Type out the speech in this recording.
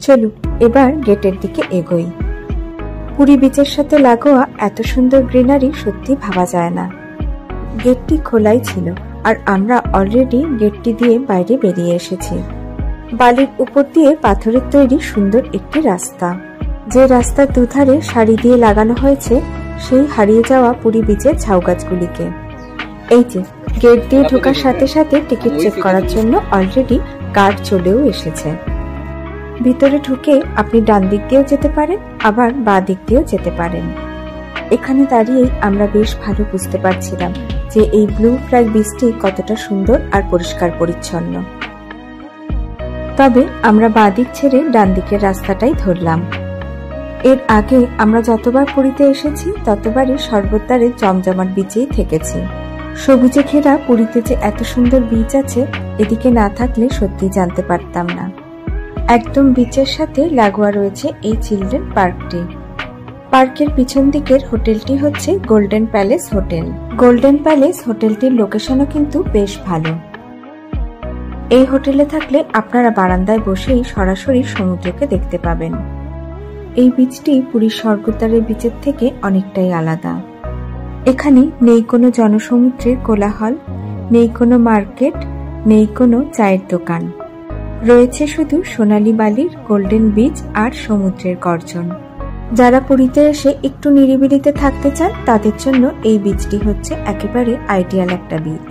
চলুন এবার গেটের দিকে এগোই। পুরী বিচের সাথে লাগোয়া এত সুন্দর গ্রিনারি সত্যি ভাবা যায় না। গেটটি খোলাই ছিল আর আমরা অলরেডি গেটটি দিয়ে বাইরে বেরিয়ে এসেছি। বালির উপর দিয়ে পাথরের তৈরি সুন্দর একটি রাস্তা, যে রাস্তার দুধারে সারি দিয়ে লাগানো হয়েছে সেই হারিয়ে যাওয়া পুরী বিচের ঝাউ গাছগুলিকে। এই যে গেট দিয়ে ঢোকার সাথে সাথে টিকিট চেক করার জন্য অলরেডি গার্ড চলেও এসেছে। ভিতরে ঢুকে আপনি ডান দিক দিয়েও যেতে পারেন, আবার বাঁ দিক দিয়েও যেতে পারেন। এখানে দাঁড়িয়েই আমরা বেশ ভালো বুঝতে পারছিলাম যে এই ব্লু ফ্ল্যাগ বিচটি কতটা সুন্দর আর পরিষ্কার পরিচ্ছন্ন। তবে আমরা বাঁ দিক ছেড়ে ডান দিকের রাস্তাটাই ধরলাম। এর আগে আমরা যতবার পুরীতে এসেছি ততবারই সর্বদ্বারে জমজমাট বিচেই থেকেছি। সবুজে ঘেরা পুরীতে যে এত সুন্দর বিচ আছে এদিকে না থাকলে সত্যি জানতে পারতাম না। একদম বিচের সাথে লাগোয়া রয়েছে এই চিলড্রেন পার্কটি। পার্কের পিছন দিকের হোটেলটি হচ্ছে Golden Palace hotel. Golden Palace হোটেলটির লোকেশনও কিন্তু বেশ ভালো। এই হোটেলে থাকলে আপনারা বারান্দায় বসেই সরাসরি সমুদ্রকে দেখতে পাবেন। এই বিচটি পুরীর স্বর্গদ্বারের বিচের থেকে অনেকটাই আলাদা। এখানে নেই কোনো জনসমুদ্রের কোলাহল, নেই কোনো মার্কেট, নেই কোনো চায়ের দোকান। রয়েছে শুধু সোনালী বালির গোল্ডেন বিচ আর সমুদ্রের গর্জন। যারা পুরীতে এসে একটু নিরিবিলিতে থাকতে চান তাদের জন্য এই বিচটি হচ্ছে একেবারে আইডিয়াল একটা বিচ।